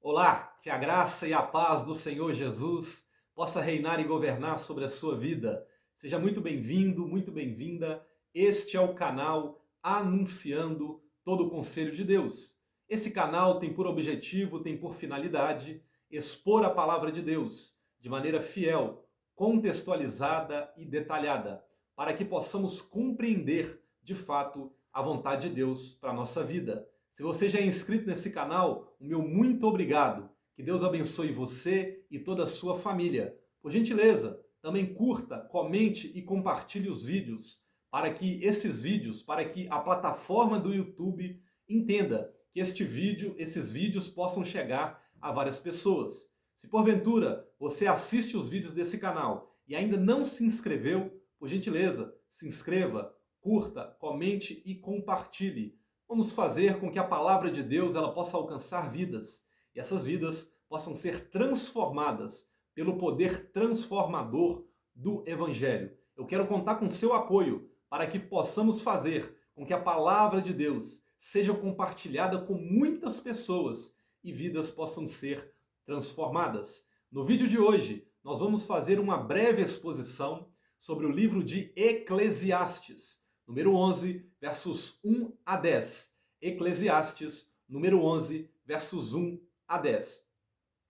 Olá, que a graça e a paz do Senhor Jesus possa reinar e governar sobre a sua vida. Seja muito bem-vindo, muito bem-vinda. Este é o canal Anunciando todo o Conselho de Deus. Esse canal tem por objetivo, tem por finalidade expor a palavra de Deus de maneira fiel, contextualizada e detalhada, para que possamos compreender de fato a vontade de Deus para a nossa vida. Se você já é inscrito nesse canal, o meu muito obrigado. Que Deus abençoe você e toda a sua família. Por gentileza, também curta, comente e compartilhe os vídeos para que esses vídeos, para que a plataforma do YouTube entenda que esses vídeos possam chegar a várias pessoas. Se porventura você assiste os vídeos desse canal e ainda não se inscreveu, por gentileza, se inscreva, curta, comente e compartilhe. Vamos fazer com que a palavra de Deus ela possa alcançar vidas e essas vidas possam ser transformadas pelo poder transformador do Evangelho. Eu quero contar com seu apoio para que possamos fazer com que a palavra de Deus seja compartilhada com muitas pessoas e vidas possam ser transformadas. No vídeo de hoje, nós vamos fazer uma breve exposição sobre o livro de Eclesiastes, número 11, versos 1 a 10. Eclesiastes, número 11, versos 1 a 10.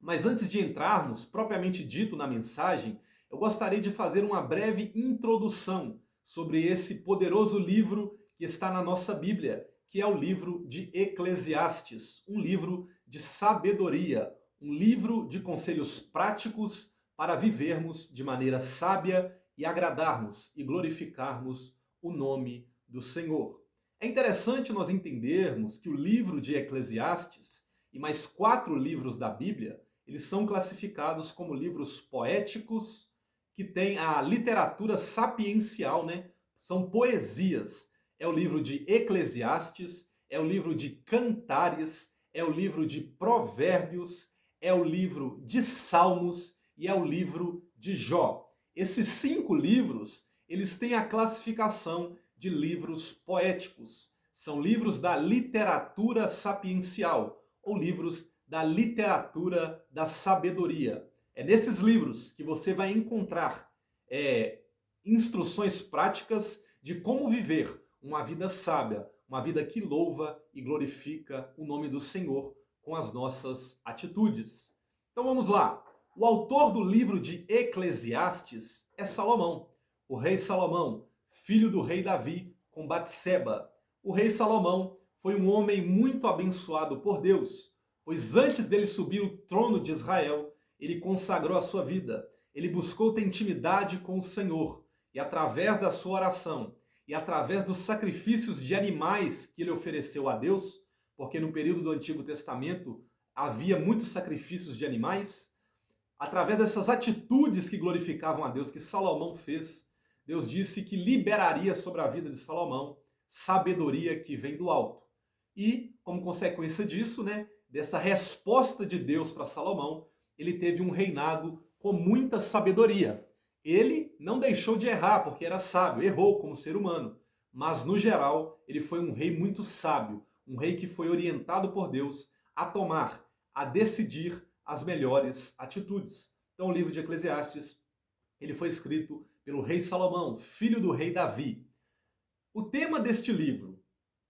Mas antes de entrarmos propriamente dito na mensagem, eu gostaria de fazer uma breve introdução sobre esse poderoso livro que está na nossa Bíblia, que é o livro de Eclesiastes, um livro de sabedoria, um livro de conselhos práticos para vivermos de maneira sábia e agradarmos e glorificarmos o nome do Senhor. É interessante nós entendermos que o livro de Eclesiastes e mais 4 livros da Bíblia, eles são classificados como livros poéticos, que têm a literatura sapiencial, né? São poesias. É o livro de Eclesiastes, é o livro de Cantares, é o livro de Provérbios, é o livro de Salmos e é o livro de Jó. Esses 5 livros, eles têm a classificação de livros poéticos. São livros da literatura sapiencial, ou livros da literatura da sabedoria. É nesses livros que você vai encontrar instruções práticas de como viver uma vida sábia, uma vida que louva e glorifica o nome do Senhor com as nossas atitudes. Então vamos lá. O autor do livro de Eclesiastes é Salomão, o rei Salomão, filho do rei Davi, com Batseba. O rei Salomão foi um homem muito abençoado por Deus, pois antes dele subir o trono de Israel, ele consagrou a sua vida. Ele buscou ter intimidade com o Senhor e através da sua oração e através dos sacrifícios de animais que ele ofereceu a Deus, porque no período do Antigo Testamento havia muitos sacrifícios de animais, através dessas atitudes que glorificavam a Deus que Salomão fez, Deus disse que liberaria sobre a vida de Salomão sabedoria que vem do alto. E, como consequência disso, né, dessa resposta de Deus para Salomão, ele teve um reinado com muita sabedoria. Ele não deixou de errar, porque era sábio, errou como ser humano. Mas, no geral, ele foi um rei muito sábio, um rei que foi orientado por Deus a tomar, a decidir as melhores atitudes. Então, o livro de Eclesiastes, ele foi escrito pelo rei Salomão, filho do rei Davi. O tema deste livro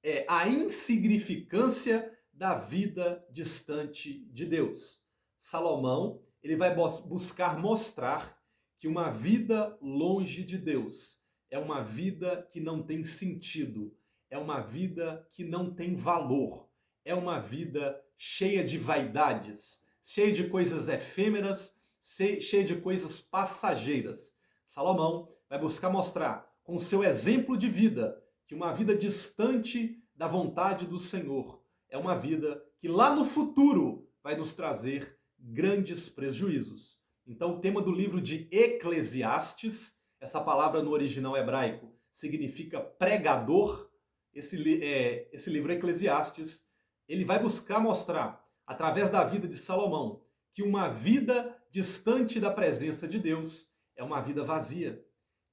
é a insignificância da vida distante de Deus. Salomão, ele vai buscar mostrar que uma vida longe de Deus é uma vida que não tem sentido, é uma vida que não tem valor, é uma vida cheia de vaidades, cheia de coisas efêmeras, cheia de coisas passageiras. Salomão vai buscar mostrar, com o seu exemplo de vida, que uma vida distante da vontade do Senhor é uma vida que lá no futuro vai nos trazer grandes prejuízos. Então, o tema do livro de Eclesiastes, essa palavra no original hebraico significa pregador. Esse livro Eclesiastes, ele vai buscar mostrar, através da vida de Salomão, que uma vida distante da presença de Deus é uma vida vazia,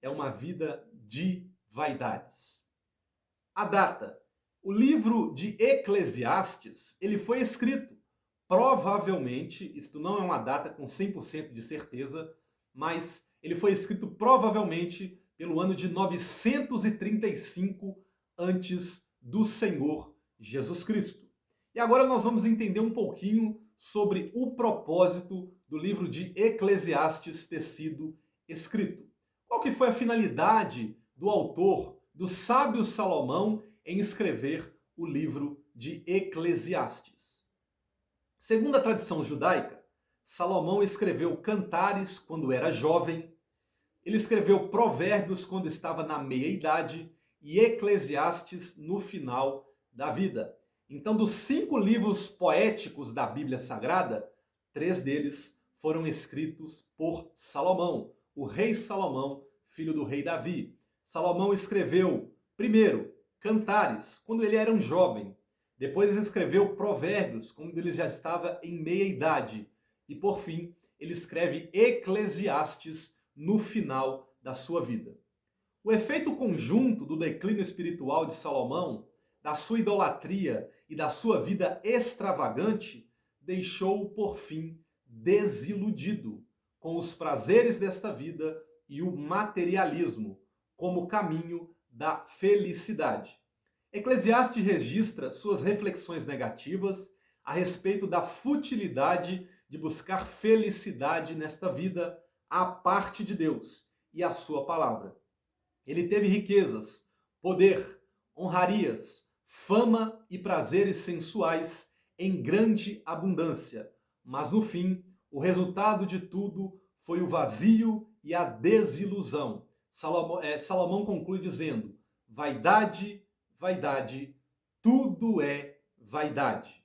é uma vida de vaidades. A data. O livro de Eclesiastes, ele foi escrito provavelmente, isto não é uma data com 100% de certeza, mas ele foi escrito provavelmente pelo ano de 935 antes do Senhor Jesus Cristo. E agora nós vamos entender um pouquinho sobre o propósito do livro de Eclesiastes ter sido escrito. Qual que foi a finalidade do autor, do sábio Salomão, em escrever o livro de Eclesiastes? Segundo a tradição judaica, Salomão escreveu Cantares quando era jovem, ele escreveu Provérbios quando estava na meia-idade e Eclesiastes no final da vida. Então, dos 5 livros poéticos da Bíblia Sagrada, 3 deles foram escritos por Salomão, o rei Salomão, filho do rei Davi. Salomão escreveu, primeiro, Cantares, quando ele era um jovem. Depois ele escreveu Provérbios, quando ele já estava em meia-idade. E, por fim, ele escreve Eclesiastes no final da sua vida. O efeito conjunto do declínio espiritual de Salomão, da sua idolatria e da sua vida extravagante, deixou-o, por fim, desiludido com os prazeres desta vida e o materialismo como caminho da felicidade. Eclesiastes registra suas reflexões negativas a respeito da futilidade de buscar felicidade nesta vida à parte de Deus e a sua palavra. Ele teve riquezas, poder, honrarias, fama e prazeres sensuais em grande abundância, mas no fim, o resultado de tudo foi o vazio e a desilusão. Salomão conclui dizendo: vaidade, vaidade, tudo é vaidade.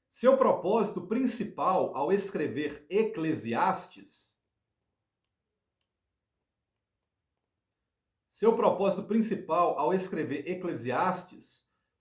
Seu propósito principal ao escrever Eclesiastes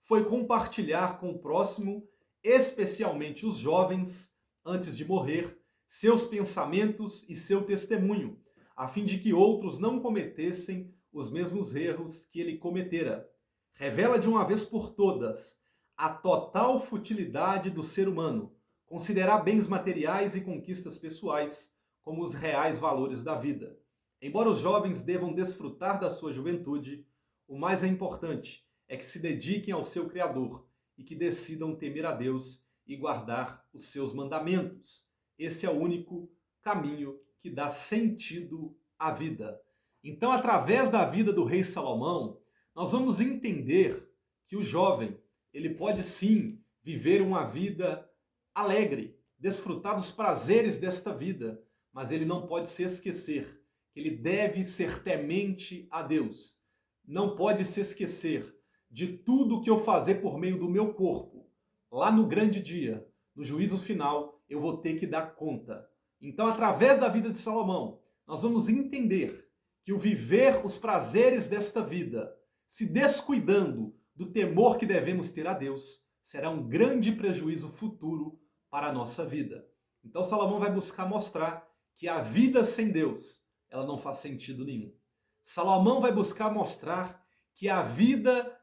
foi compartilhar com o próximo, especialmente os jovens, antes de morrer, seus pensamentos e seu testemunho, a fim de que outros não cometessem os mesmos erros que ele cometera. Revela de uma vez por todas a total futilidade do ser humano, considerar bens materiais e conquistas pessoais como os reais valores da vida. Embora os jovens devam desfrutar da sua juventude, o mais importante é que se dediquem ao seu Criador e que decidam temer a Deus e guardar os seus mandamentos. Esse é o único caminho que dá sentido à vida. Então, através da vida do rei Salomão, nós vamos entender que o jovem, ele pode sim viver uma vida alegre, desfrutar dos prazeres desta vida, mas ele não pode se esquecer que ele deve ser temente a Deus. Não pode se esquecer de tudo que eu fazer por meio do meu corpo. Lá no grande dia, no juízo final, eu vou ter que dar conta. Então, através da vida de Salomão, nós vamos entender que o viver os prazeres desta vida, se descuidando do temor que devemos ter a Deus, será um grande prejuízo futuro para a nossa vida. Então Salomão vai buscar mostrar que a vida sem Deus, ela não faz sentido nenhum. Salomão vai buscar mostrar que a vida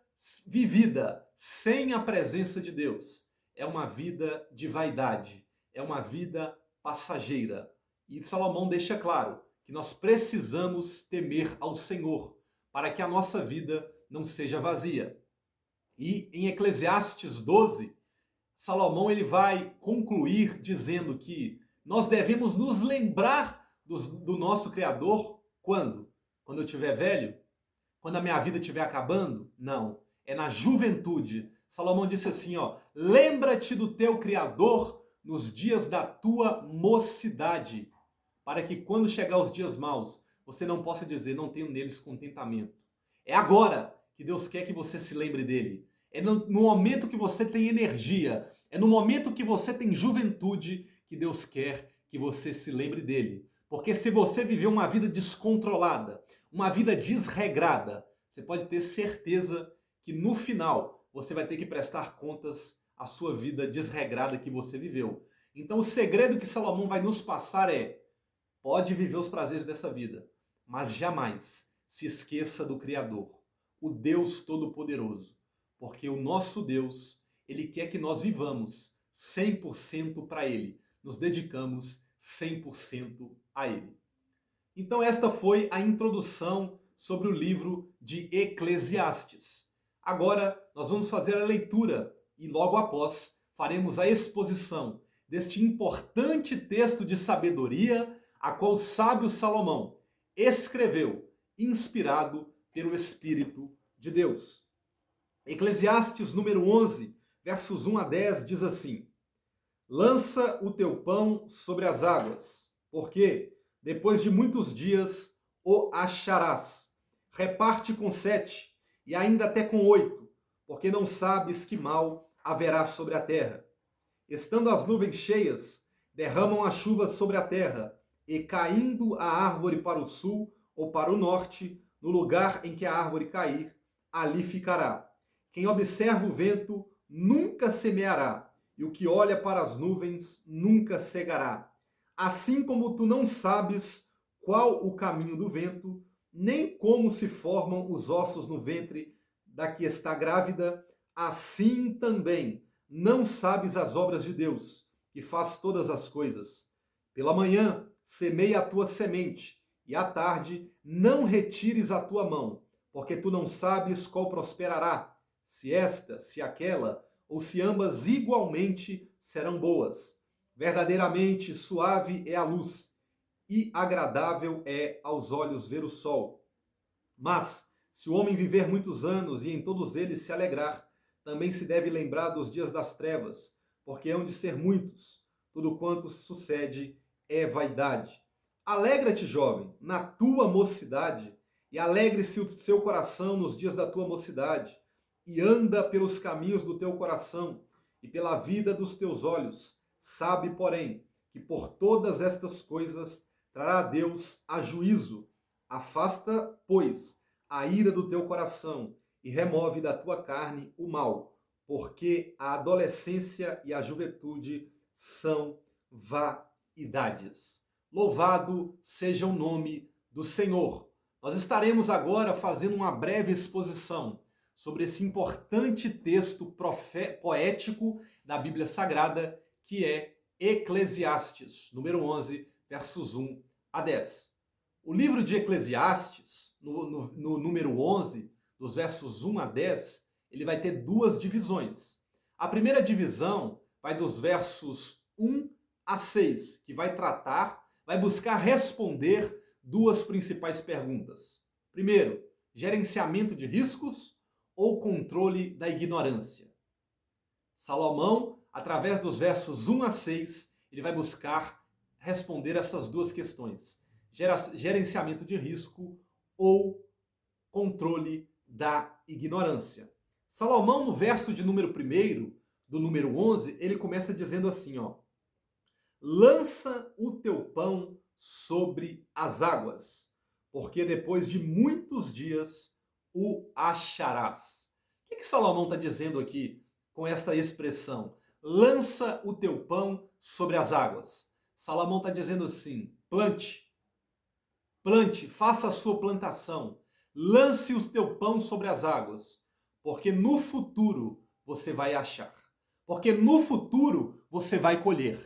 vivida sem a presença de Deus é uma vida de vaidade, é uma vida passageira. E Salomão deixa claro que nós precisamos temer ao Senhor para que a nossa vida não seja vazia. E em Eclesiastes 12, Salomão ele vai concluir dizendo que nós devemos nos lembrar do nosso Criador quando? Quando eu estiver velho? Quando a minha vida estiver acabando? Não. É na juventude. Salomão disse assim, ó, lembra-te do teu Criador nos dias da tua mocidade, para que quando chegar os dias maus, você não possa dizer, não tenho neles contentamento. É agora que Deus quer que você se lembre dele. É no momento que você tem energia, é no momento que você tem juventude que Deus quer que você se lembre dele. Porque se você viver uma vida descontrolada, uma vida desregrada, você pode ter certeza que no final você vai ter que prestar contas à sua vida desregrada que você viveu. Então o segredo que Salomão vai nos passar é: pode viver os prazeres dessa vida, mas jamais se esqueça do Criador, o Deus Todo-Poderoso. Porque o nosso Deus, ele quer que nós vivamos 100% para Ele, nos dedicamos 100% a Ele. Então esta foi a introdução sobre o livro de Eclesiastes. Agora nós vamos fazer a leitura e logo após faremos a exposição deste importante texto de sabedoria a qual o sábio Salomão escreveu, inspirado pelo Espírito de Deus. Eclesiastes número 11, versos 1 a 10 diz assim: Lança o teu pão sobre as águas, porque depois de muitos dias o acharás. Reparte com 7 e ainda até com 8, porque não sabes que mal haverá sobre a terra. Estando as nuvens cheias, derramam a chuva sobre a terra, e caindo a árvore para o sul ou para o norte, no lugar em que a árvore cair, ali ficará. Quem observa o vento nunca semeará, e o que olha para as nuvens nunca cegará. Assim como tu não sabes qual o caminho do vento, nem como se formam os ossos no ventre da que está grávida, assim também não sabes as obras de Deus, que faz todas as coisas. Pela manhã semeia a tua semente, e à tarde não retires a tua mão, porque tu não sabes qual prosperará, se esta, se aquela, ou se ambas igualmente serão boas. Verdadeiramente suave é a luz, e agradável é aos olhos ver o sol. Mas, se o homem viver muitos anos e em todos eles se alegrar, também se deve lembrar dos dias das trevas, porque hão de ser muitos. Tudo quanto sucede é vaidade. Alegra-te, jovem, na tua mocidade, e alegre-se o seu coração nos dias da tua mocidade, e anda pelos caminhos do teu coração e pela vida dos teus olhos. Sabe, porém, que por todas estas coisas trará Deus a juízo. Afasta, pois, a ira do teu coração e remove da tua carne o mal, porque a adolescência e a juventude são vaidades. Louvado seja o nome do Senhor. Nós estaremos agora fazendo uma breve exposição sobre esse importante texto poético da Bíblia Sagrada, que é Eclesiastes, número 11, versos 1 a 10. O livro de Eclesiastes, no número 11, dos versos 1 a 10, ele vai ter duas divisões. A primeira divisão vai dos versos 1 a 6, que vai buscar responder duas principais perguntas. Primeiro, gerenciamento de riscos ou controle da ignorância? Salomão, através dos versos 1 a 6, ele vai buscar responder essas duas questões. Gerenciamento de risco ou controle da ignorância. Salomão, no verso de número 1, do número 11, ele começa dizendo assim, lança o teu pão sobre as águas, porque depois de muitos dias o acharás. O que Salomão está dizendo aqui com esta expressão? Lança o teu pão sobre as águas. Salomão está dizendo assim, plante, faça a sua plantação, lance o teu pão sobre as águas, porque no futuro você vai achar, porque no futuro você vai colher.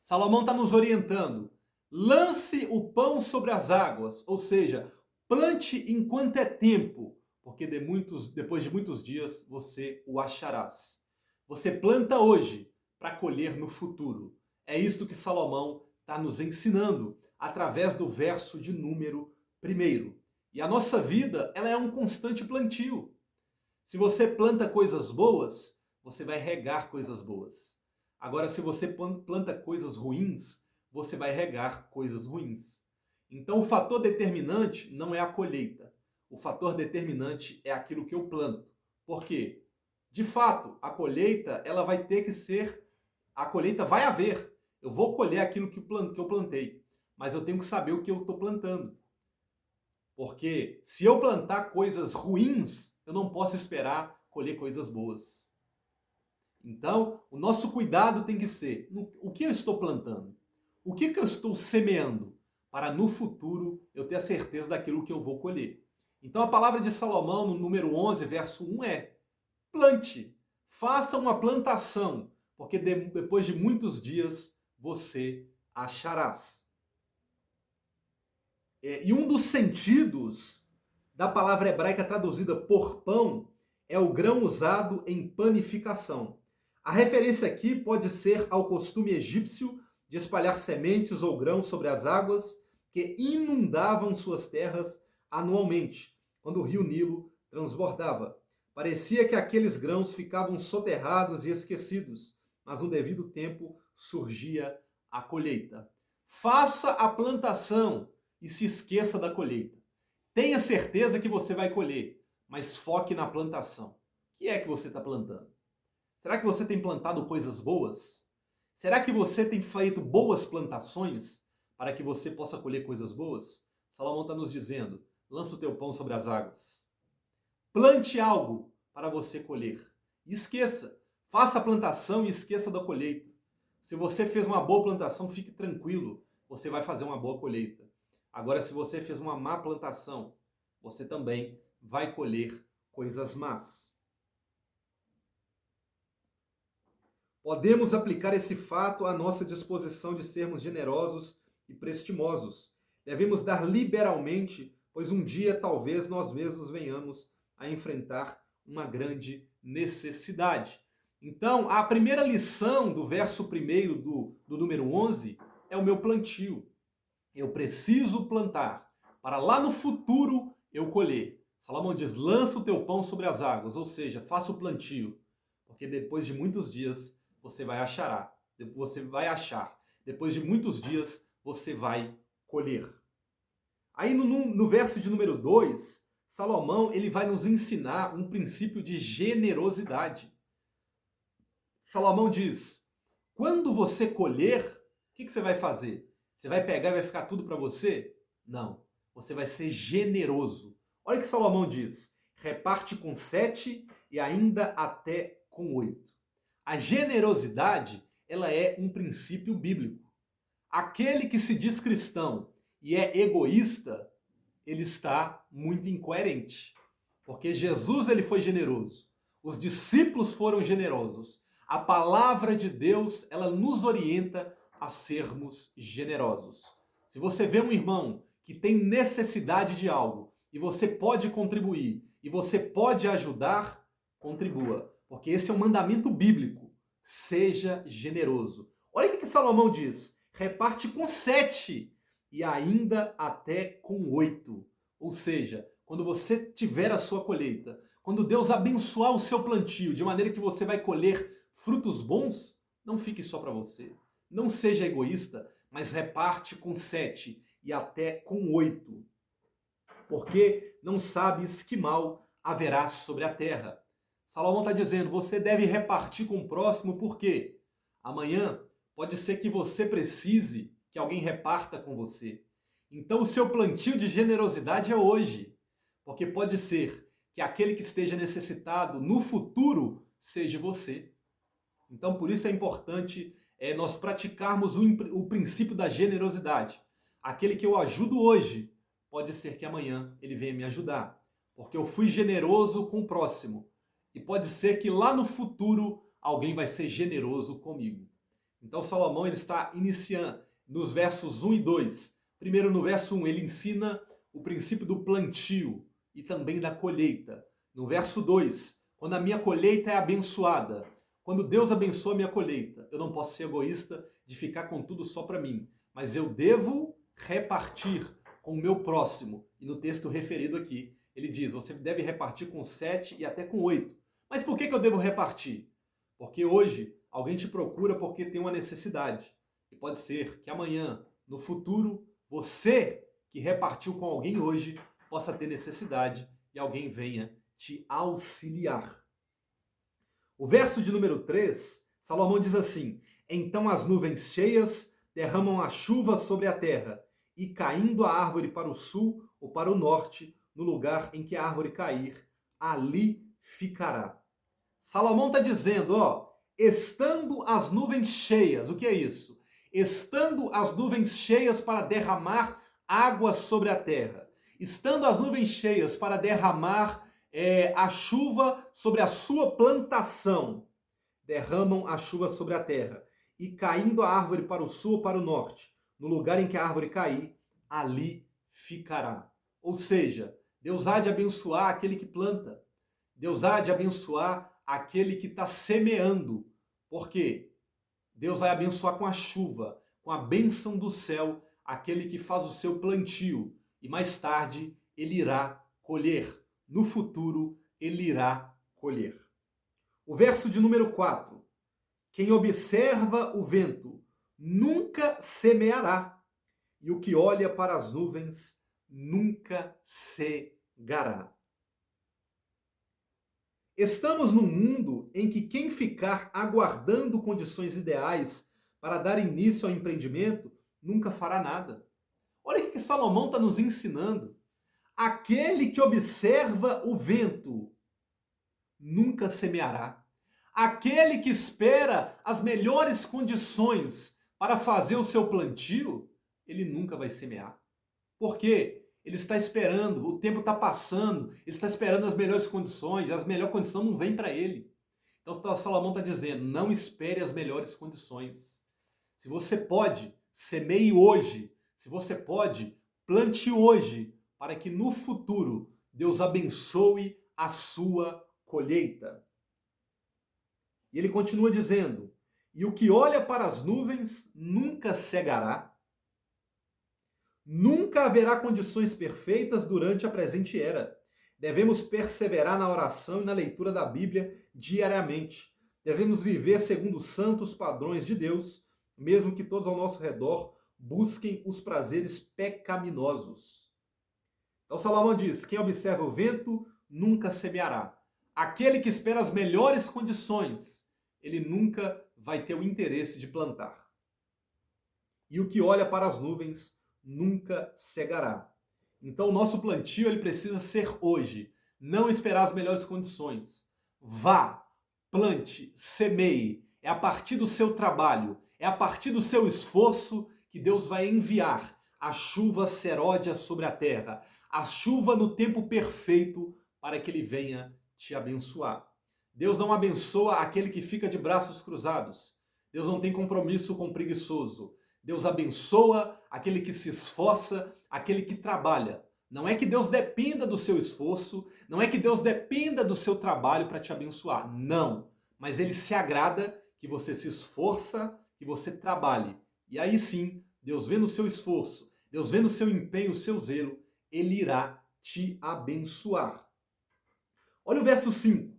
Salomão está nos orientando, lance o pão sobre as águas, ou seja, plante enquanto é tempo, porque depois de muitos dias você o acharás. Você planta hoje para colher no futuro. É isto que Salomão está nos ensinando através do verso de número 1. E a nossa vida, ela é um constante plantio. Se você planta coisas boas, você vai regar coisas boas. Agora, se você planta coisas ruins, você vai regar coisas ruins. Então, o fator determinante não é a colheita. O fator determinante é aquilo que eu planto. Por quê? De fato, a colheita, ela vai ter que ser... A colheita vai haver. Eu vou colher aquilo que eu plantei. Mas eu tenho que saber o que eu estou plantando. Porque se eu plantar coisas ruins, eu não posso esperar colher coisas boas. Então, o nosso cuidado tem que ser o que eu estou plantando? O que eu estou semeando? Para no futuro eu ter a certeza daquilo que eu vou colher. Então a palavra de Salomão no número 11, verso 1 é: plante, faça uma plantação, porque depois de muitos dias você acharás. E um dos sentidos da palavra hebraica traduzida por pão é o grão usado em panificação. A referência aqui pode ser ao costume egípcio de espalhar sementes ou grãos sobre as águas que inundavam suas terras anualmente, quando o rio Nilo transbordava. Parecia que aqueles grãos ficavam soterrados e esquecidos, mas no devido tempo surgia a colheita. Faça a plantação e se esqueça da colheita. Tenha certeza que você vai colher, mas foque na plantação. O que é que você está plantando? Será que você tem plantado coisas boas? Será que você tem feito boas plantações para que você possa colher coisas boas? Salomão está nos dizendo, lança o teu pão sobre as águas. Plante algo para você colher. E esqueça, faça a plantação e esqueça da colheita. Se você fez uma boa plantação, fique tranquilo, você vai fazer uma boa colheita. Agora, se você fez uma má plantação, você também vai colher coisas más. Podemos aplicar esse fato à nossa disposição de sermos generosos e prestimosos. Devemos dar liberalmente, pois um dia talvez nós mesmos venhamos a enfrentar uma grande necessidade. Então, a primeira lição do verso 1 do número 11 é o meu plantio. Eu preciso plantar para lá no futuro eu colher. Salomão diz, lança o teu pão sobre as águas, ou seja, faça o plantio, porque depois de muitos dias você vai achar. Depois de muitos dias você vai colher. Aí no verso de número 2, Salomão ele vai nos ensinar um princípio de generosidade. Salomão diz, quando você colher, o que você vai fazer? Você vai pegar e vai ficar tudo para você? Não, você vai ser generoso. Olha o que Salomão diz, reparte com 7 e ainda até com 8. A generosidade, ela é um princípio bíblico. Aquele que se diz cristão e é egoísta, ele está muito incoerente. Porque Jesus ele foi generoso, os discípulos foram generosos. A palavra de Deus, ela nos orienta a sermos generosos. Se você vê um irmão que tem necessidade de algo e você pode contribuir e você pode ajudar, contribua. Porque esse é um mandamento bíblico. Seja generoso. Olha o que Salomão diz. Reparte com 7 e ainda até com 8. Ou seja, quando você tiver a sua colheita, quando Deus abençoar o seu plantio, de maneira que você vai colher frutos bons, não fique só para você. Não seja egoísta, mas reparte com 7 e até com 8. Porque não sabes que mal haverá sobre a terra. Salomão está dizendo, você deve repartir com o próximo, por quê? Amanhã pode ser que você precise que alguém reparta com você. Então o seu plantio de generosidade é hoje. Porque pode ser que aquele que esteja necessitado no futuro seja você. Então por isso é importante nós praticarmos o princípio da generosidade. Aquele que eu ajudo hoje, pode ser que amanhã ele venha me ajudar. Porque eu fui generoso com o próximo. E pode ser que lá no futuro alguém vai ser generoso comigo. Então Salomão ele está iniciando nos versos 1 e 2. Primeiro no verso 1 ele ensina o princípio do plantio e também da colheita. No verso 2, quando a minha colheita é abençoada, quando Deus abençoa a minha colheita, eu não posso ser egoísta de ficar com tudo só para mim, mas eu devo repartir com o meu próximo. E no texto referido aqui, ele diz, você deve repartir com 7 e até com 8. Mas por que eu devo repartir? Porque hoje alguém te procura porque tem uma necessidade. E pode ser que amanhã, no futuro, você que repartiu com alguém hoje possa ter necessidade e alguém venha te auxiliar. O verso de número 3, Salomão diz assim, então as nuvens cheias derramam a chuva sobre a terra, e caindo a árvore para o sul ou para o norte, no lugar em que a árvore cair, ali ficará. Salomão está dizendo, estando as nuvens cheias, o que é isso? Estando as nuvens cheias para derramar água sobre a terra, estando as nuvens cheias para derramar a chuva sobre a sua plantação, derramam a chuva sobre a terra, e caindo a árvore para o sul ou para o norte, no lugar em que a árvore cair, ali ficará. Ou seja, Deus há de abençoar aquele que planta. Deus há de abençoar aquele que está semeando. Por quê? Deus vai abençoar com a chuva, com a bênção do céu, aquele que faz o seu plantio. E mais tarde ele irá colher. No futuro ele irá colher. O verso de número 4. Quem observa o vento nunca semeará, e o que olha para as nuvens nunca cegará. Estamos num mundo em que quem ficar aguardando condições ideais para dar início ao empreendimento nunca fará nada. Olha o que Salomão está nos ensinando. Aquele que observa o vento nunca semeará. Aquele que espera as melhores condições para fazer o seu plantio, ele nunca vai semear. Por quê? Ele está esperando, o tempo está passando, ele está esperando as melhores condições, as melhores condições não vêm para ele. Então Salomão está dizendo, não espere as melhores condições. Se você pode, semeie hoje. Se você pode, plante hoje, para que no futuro Deus abençoe a sua colheita. E ele continua dizendo, e o que olha para as nuvens nunca cegará. Nunca haverá condições perfeitas durante a presente era. Devemos perseverar na oração e na leitura da Bíblia diariamente. Devemos viver segundo os santos padrões de Deus, mesmo que todos ao nosso redor busquem os prazeres pecaminosos. Então Salomão diz, quem observa o vento nunca semeará. Aquele que espera as melhores condições, ele nunca vai ter o interesse de plantar. E o que olha para as nuvens nunca cegará. Então o nosso plantio ele precisa ser hoje, não esperar as melhores condições. Vá, plante, semeie. É a partir do seu trabalho, é a partir do seu esforço que Deus vai enviar a chuva seródia sobre a terra, a chuva no tempo perfeito para que ele venha te abençoar. Deus não abençoa aquele que fica de braços cruzados. Deus não tem compromisso com o preguiçoso. Deus abençoa aquele que se esforça, aquele que trabalha. Não é que Deus dependa do seu esforço, não é que Deus dependa do seu trabalho para te abençoar. Não. Mas ele se agrada que você se esforça, que você trabalhe. E aí sim, Deus vê no seu esforço, Deus vê no seu empenho, o seu zelo, ele irá te abençoar. Olha o verso 5.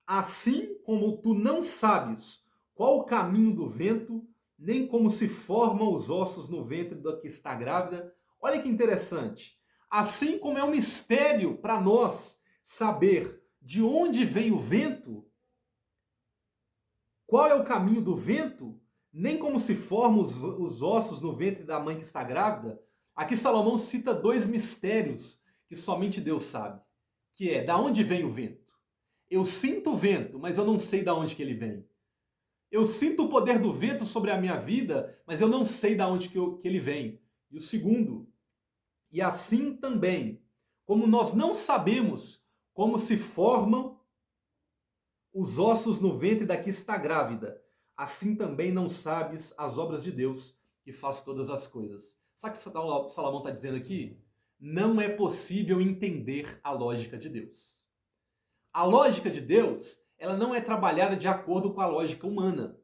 Assim como tu não sabes qual o caminho do vento, nem como se formam os ossos no ventre da que está grávida. Olha que interessante. Assim como é um mistério para nós saber de onde vem o vento, qual é o caminho do vento, nem como se formam os ossos no ventre da mãe que está grávida, aqui Salomão cita dois mistérios que somente Deus sabe, que é, da onde vem o vento? Eu sinto o vento, mas eu não sei de onde que ele vem. Eu sinto o poder do vento sobre a minha vida, mas eu não sei de onde que ele vem. E o segundo, e assim também, como nós não sabemos como se formam os ossos no ventre da que está grávida, assim também não sabes as obras de Deus, que faz todas as coisas. Sabe o que Salomão está dizendo aqui? Não é possível entender a lógica de Deus. A lógica de Deus, ela não é trabalhada de acordo com a lógica humana.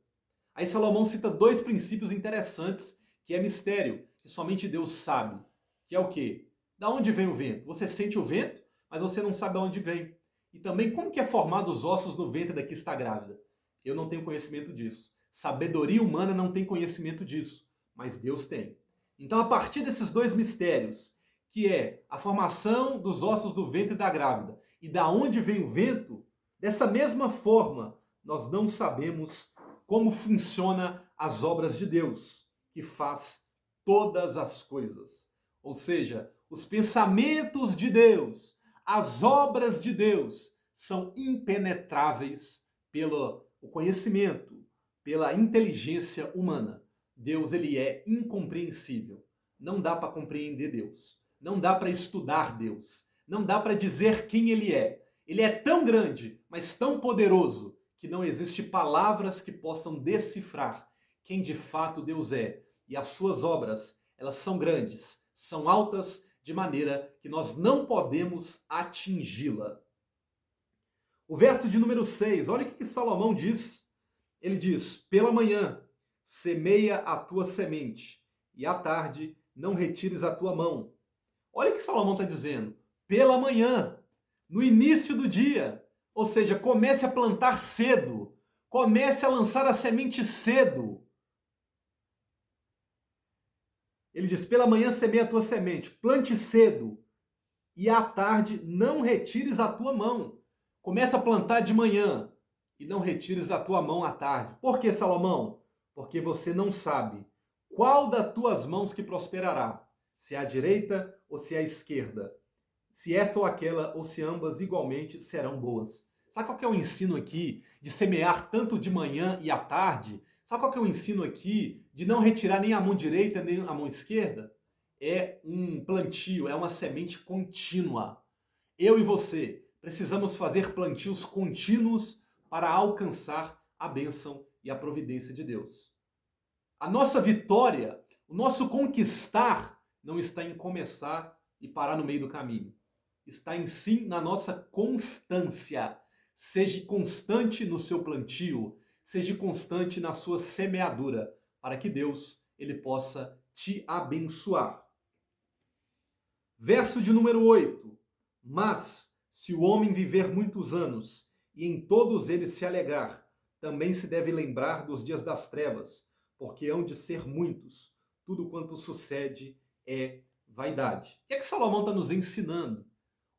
Aí Salomão cita dois princípios interessantes, que é mistério, que somente Deus sabe. Que é o quê? Da onde vem o vento? Você sente o vento, mas você não sabe de onde vem. E também como que é formado os ossos no ventre da que está grávida? Eu não tenho conhecimento disso. Sabedoria humana não tem conhecimento disso, mas Deus tem. Então, a partir desses dois mistérios, que é a formação dos ossos do ventre da grávida e da onde vem o vento, dessa mesma forma, nós não sabemos como funciona as obras de Deus, que faz todas as coisas. Ou seja, os pensamentos de Deus, as obras de Deus são impenetráveis pelo conhecimento, pela inteligência humana. Deus, ele é incompreensível. Não dá para compreender Deus. Não dá para estudar Deus. Não dá para dizer quem ele é. Ele é tão grande, mas tão poderoso, que não existe palavras que possam decifrar quem de fato Deus é. E as suas obras, elas são grandes, são altas, de maneira que nós não podemos atingi-la. O verso de número 6, olha o que Salomão diz. Ele diz: pela manhã semeia a tua semente, e à tarde não retires a tua mão. Olha o que Salomão está dizendo. Pela manhã, no início do dia. Ou seja, comece a plantar cedo. Comece a lançar a semente cedo. Ele diz, pela manhã semeia a tua semente, plante cedo. E à tarde não retires a tua mão. Comece a plantar de manhã e não retires a tua mão à tarde. Por que, Salomão? Porque você não sabe qual das tuas mãos que prosperará. Se é a direita ou se é a esquerda. Se esta ou aquela, ou se ambas igualmente serão boas. Sabe qual que é o ensino aqui de semear tanto de manhã e à tarde? Sabe qual que é o ensino aqui de não retirar nem a mão direita nem a mão esquerda? É um plantio, é uma semente contínua. Eu e você precisamos fazer plantios contínuos para alcançar a bênção e a providência de Deus. A nossa vitória, o nosso conquistar, não está em começar e parar no meio do caminho. Está em sim na nossa constância. Seja constante no seu plantio, seja constante na sua semeadura, para que Deus ele possa te abençoar. Verso de número 8. Mas, se o homem viver muitos anos, e em todos eles se alegrar, também se deve lembrar dos dias das trevas, porque hão de ser muitos. Tudo quanto sucede é vaidade. O que é que Salomão está nos ensinando?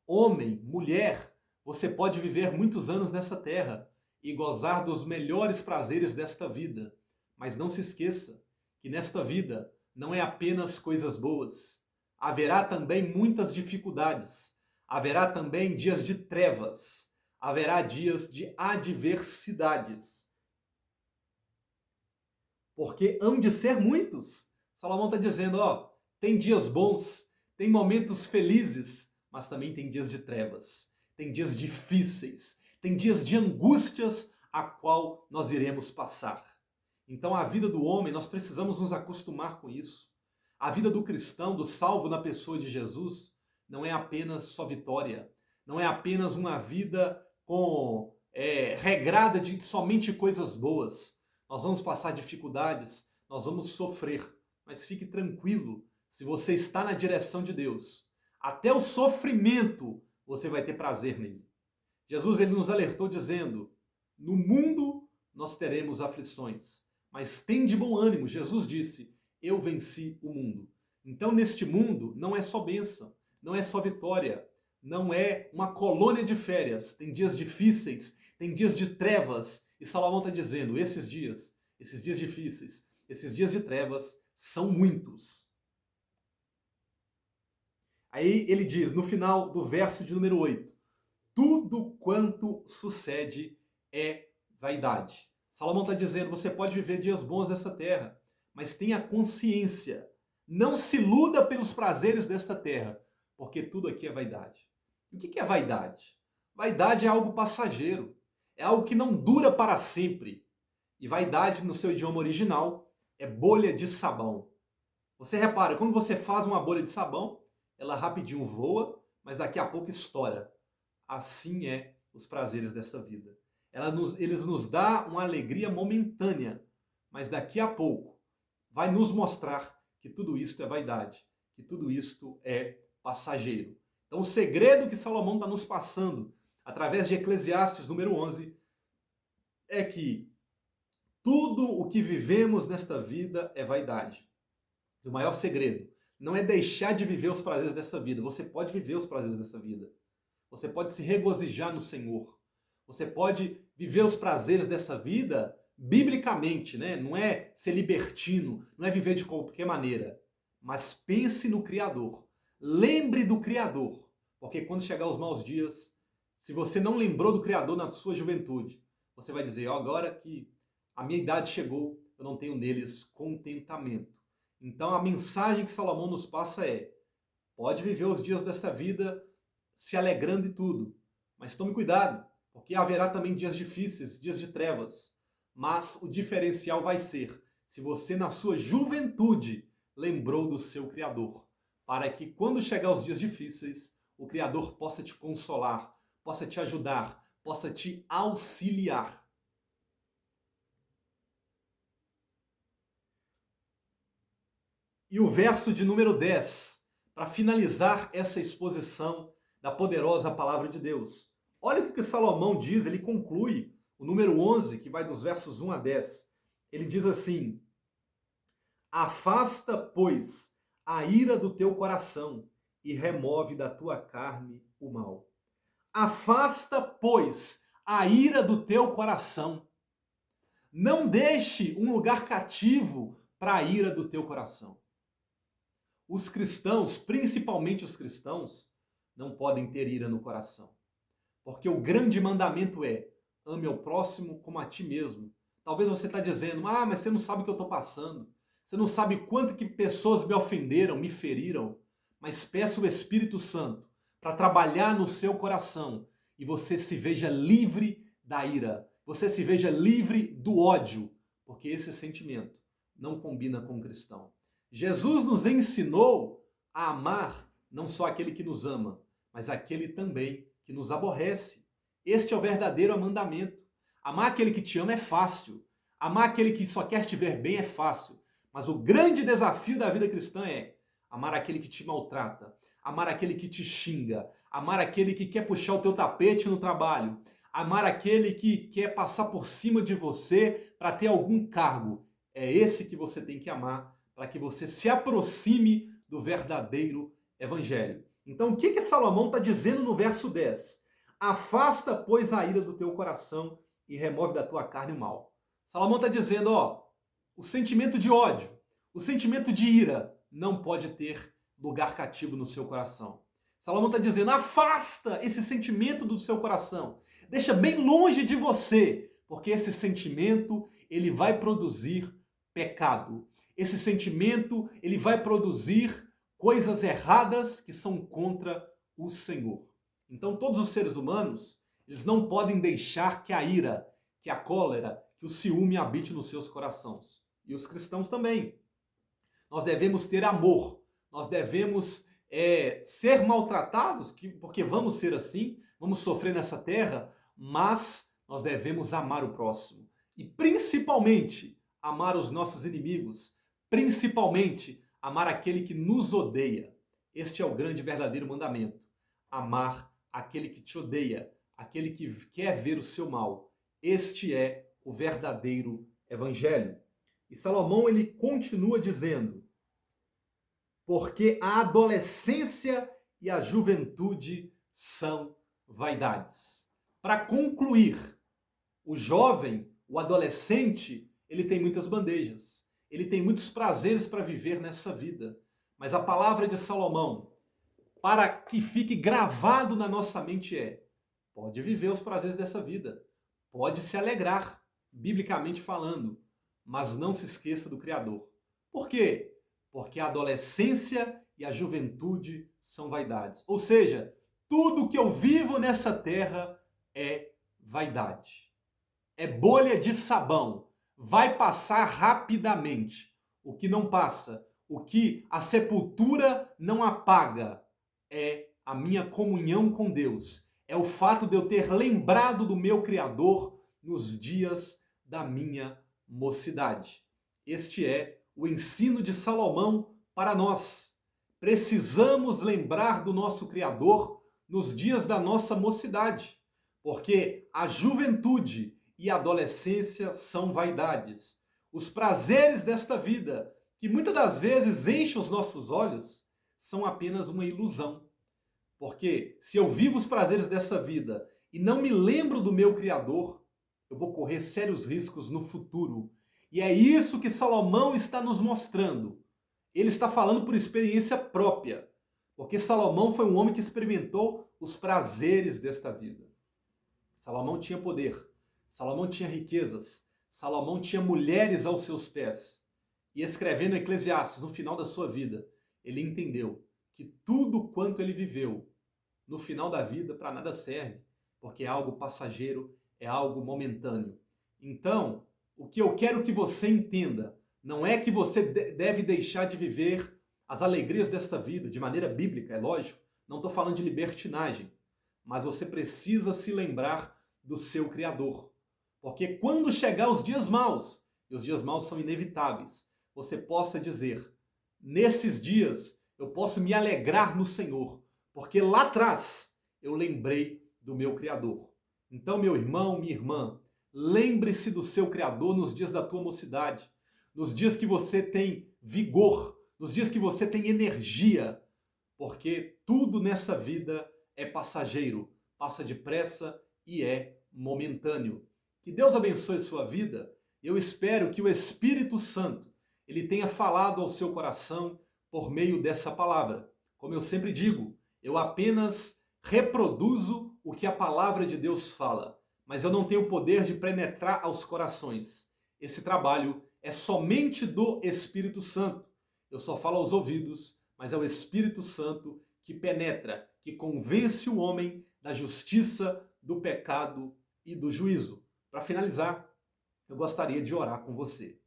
Homem, mulher, você pode viver muitos anos nessa terra e gozar dos melhores prazeres desta vida. Mas não se esqueça que nesta vida não é apenas coisas boas. Haverá também muitas dificuldades. Haverá também dias de trevas. Haverá dias de adversidades. Porque hão de ser muitos. Salomão está dizendo, tem dias bons, tem momentos felizes, mas também tem dias de trevas, tem dias difíceis, tem dias de angústias a qual nós iremos passar. Então a vida do homem, nós precisamos nos acostumar com isso. A vida do cristão, do salvo na pessoa de Jesus, não é apenas só vitória, não é apenas uma vida regrada de somente coisas boas. Nós vamos passar dificuldades, nós vamos sofrer, mas fique tranquilo, se você está na direção de Deus, até o sofrimento você vai ter prazer nele. Jesus ele nos alertou dizendo, no mundo nós teremos aflições, mas tem de bom ânimo. Jesus disse, eu venci o mundo. Então neste mundo não é só bênção, não é só vitória, não é uma colônia de férias. Tem dias difíceis, tem dias de trevas. E Salomão está dizendo, esses dias difíceis, esses dias de trevas são muitos. Aí ele diz, no final do verso de número 8, tudo quanto sucede é vaidade. Salomão está dizendo, você pode viver dias bons dessa terra, mas tenha consciência. Não se iluda pelos prazeres desta terra, porque tudo aqui é vaidade. E o que é vaidade? Vaidade é algo passageiro, é algo que não dura para sempre. E vaidade, no seu idioma original, é bolha de sabão. Você repara, quando você faz uma bolha de sabão, ela rapidinho voa, mas daqui a pouco estoura. Assim é os prazeres desta vida. Eles nos dão uma alegria momentânea, mas daqui a pouco vai nos mostrar que tudo isto é vaidade, que tudo isto é passageiro. Então o segredo que Salomão está nos passando, através de Eclesiastes número 11, é que tudo o que vivemos nesta vida é vaidade. O maior segredo não é deixar de viver os prazeres dessa vida. Você pode viver os prazeres dessa vida. Você pode se regozijar no Senhor. Você pode viver os prazeres dessa vida biblicamente, né? Não é ser libertino, não é viver de qualquer maneira. Mas pense no Criador. Lembre do Criador. Porque quando chegar os maus dias, se você não lembrou do Criador na sua juventude, você vai dizer, agora que a minha idade chegou, eu não tenho neles contentamento. Então a mensagem que Salomão nos passa é, pode viver os dias dessa vida se alegrando e tudo, mas tome cuidado, porque haverá também dias difíceis, dias de trevas, mas o diferencial vai ser se você na sua juventude lembrou do seu Criador, para que quando chegar os dias difíceis, o Criador possa te consolar, possa te ajudar, possa te auxiliar. E o verso de número 10, para finalizar essa exposição da poderosa palavra de Deus. Olha o que Salomão diz, ele conclui o número 11, que vai dos versos 1 a 10. Ele diz assim: afasta, pois, a ira do teu coração e remove da tua carne o mal. Afasta, pois, a ira do teu coração. Não deixe um lugar cativo para a ira do teu coração. Os cristãos, principalmente os cristãos, não podem ter ira no coração. Porque o grande mandamento é: ame ao próximo como a ti mesmo. Talvez você está dizendo: mas você não sabe o que eu estou passando. Você não sabe quanto que pessoas me ofenderam, me feriram. Mas peça o Espírito Santo para trabalhar no seu coração e você se veja livre da ira. Você se veja livre do ódio. Porque esse sentimento não combina com o cristão. Jesus nos ensinou a amar não só aquele que nos ama, mas aquele também que nos aborrece. Este é o verdadeiro mandamento. Amar aquele que te ama é fácil. Amar aquele que só quer te ver bem é fácil. Mas o grande desafio da vida cristã é amar aquele que te maltrata, amar aquele que te xinga, amar aquele que quer puxar o teu tapete no trabalho, amar aquele que quer passar por cima de você para ter algum cargo. É esse que você tem que amar para que você se aproxime do verdadeiro evangelho. Então, o que Salomão está dizendo no verso 10? Afasta, pois, a ira do teu coração e remove da tua carne o mal. Salomão está dizendo, o sentimento de ódio, o sentimento de ira não pode ter lugar cativo no seu coração. Salomão está dizendo, afasta esse sentimento do seu coração. Deixa bem longe de você, porque esse sentimento, ele vai produzir pecado. Esse sentimento, ele vai produzir coisas erradas que são contra o Senhor. Então, todos os seres humanos, eles não podem deixar que a ira, que a cólera, que o ciúme habite nos seus corações. E os cristãos também. Nós devemos ter amor. Nós devemos ser maltratados, porque vamos ser assim, vamos sofrer nessa terra, mas nós devemos amar o próximo. E principalmente, amar os nossos inimigos. Principalmente, amar aquele que nos odeia. Este é o grande e verdadeiro mandamento. Amar aquele que te odeia, aquele que quer ver o seu mal. Este é o verdadeiro evangelho. E Salomão, ele continua dizendo: porque a adolescência e a juventude são vaidades. Para concluir, o jovem, o adolescente, ele tem muitas bandejas. Ele tem muitos prazeres para viver nessa vida. Mas a palavra de Salomão, para que fique gravado na nossa mente, pode viver os prazeres dessa vida. Pode se alegrar, biblicamente falando. Mas não se esqueça do Criador. Por quê? Porque a adolescência e a juventude são vaidades. Ou seja, tudo que eu vivo nessa terra é vaidade. É bolha de sabão. Vai passar rapidamente. O que não passa, o que a sepultura não apaga, é a minha comunhão com Deus. É o fato de eu ter lembrado do meu Criador nos dias da minha mocidade. Este é o ensino de Salomão para nós. Precisamos lembrar do nosso Criador nos dias da nossa mocidade, porque a juventude e a adolescência são vaidades. Os prazeres desta vida, que muitas das vezes enchem os nossos olhos, são apenas uma ilusão. Porque se eu vivo os prazeres dessa vida e não me lembro do meu Criador, eu vou correr sérios riscos no futuro. E é isso que Salomão está nos mostrando. Ele está falando por experiência própria. Porque Salomão foi um homem que experimentou os prazeres desta vida. Salomão tinha poder. Salomão tinha riquezas. Salomão tinha mulheres aos seus pés. E escrevendo Eclesiastes no final da sua vida, ele entendeu que tudo quanto ele viveu no final da vida para nada serve. porque é algo passageiro, é algo momentâneo. Então, o que eu quero que você entenda não é que você deve deixar de viver as alegrias desta vida, de maneira bíblica, é lógico. Não estou falando de libertinagem, mas você precisa se lembrar do seu Criador. Porque quando chegar os dias maus, e os dias maus são inevitáveis, você possa dizer, nesses dias eu posso me alegrar no Senhor, porque lá atrás eu lembrei do meu Criador. Então, meu irmão, minha irmã, lembre-se do seu Criador nos dias da tua mocidade, nos dias que você tem vigor, nos dias que você tem energia, porque tudo nessa vida é passageiro, passa depressa e é momentâneo. Que Deus abençoe sua vida. Eu espero que o Espírito Santo ele tenha falado ao seu coração por meio dessa palavra. Como eu sempre digo, eu apenas reproduzo o que a palavra de Deus fala, mas eu não tenho o poder de penetrar aos corações. Esse trabalho é somente do Espírito Santo. Eu só falo aos ouvidos, mas é o Espírito Santo que penetra, que convence o homem da justiça, do pecado e do juízo. Para finalizar, eu gostaria de orar com você.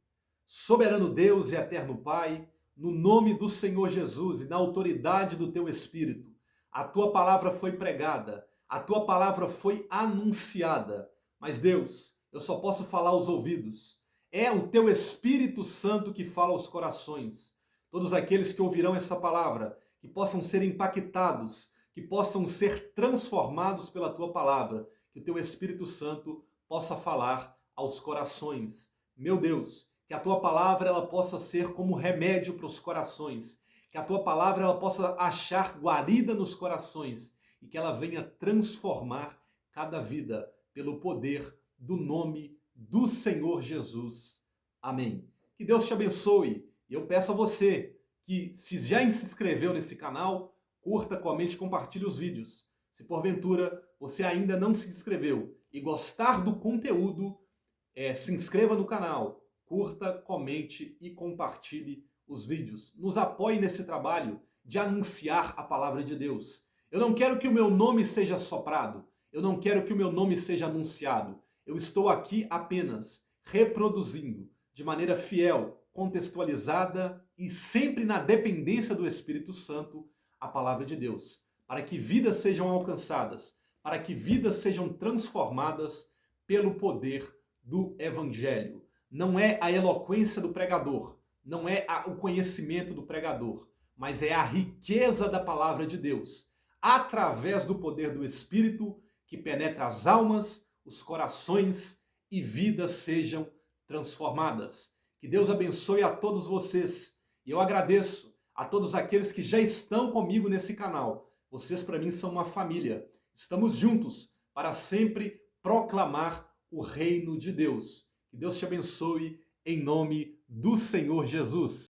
Soberano Deus e eterno Pai, no nome do Senhor Jesus e na autoridade do teu Espírito, a tua palavra foi pregada, a tua palavra foi anunciada. Mas Deus, eu só posso falar aos ouvidos. É o teu Espírito Santo que fala aos corações. Todos aqueles que ouvirão essa palavra, que possam ser impactados, que possam ser transformados pela tua palavra, que o teu Espírito Santo possa falar aos corações. Meu Deus, que a tua palavra ela possa ser como remédio para os corações, que a tua palavra ela possa achar guarida nos corações e que ela venha transformar cada vida pelo poder do nome do Senhor Jesus. Amém. Que Deus te abençoe. E eu peço a você que, se já se inscreveu nesse canal, curta, comente e compartilhe os vídeos. Se porventura você ainda não se inscreveu e gostar do conteúdo, se inscreva no canal, curta, comente e compartilhe os vídeos. Nos apoie nesse trabalho de anunciar a palavra de Deus. Eu não quero que o meu nome seja soprado, eu não quero que o meu nome seja anunciado. Eu estou aqui apenas reproduzindo de maneira fiel, contextualizada e sempre na dependência do Espírito Santo a palavra de Deus, para que vidas sejam alcançadas, para que vidas sejam transformadas pelo poder do Evangelho. Não é a eloquência do pregador, não é o conhecimento do pregador, mas é a riqueza da palavra de Deus, através do poder do Espírito que penetra as almas, os corações e vidas sejam transformadas. Que Deus abençoe a todos vocês. E eu agradeço a todos aqueles que já estão comigo nesse canal. Vocês para mim são uma família. Estamos juntos para sempre proclamar o reino de Deus. Que Deus te abençoe em nome do Senhor Jesus.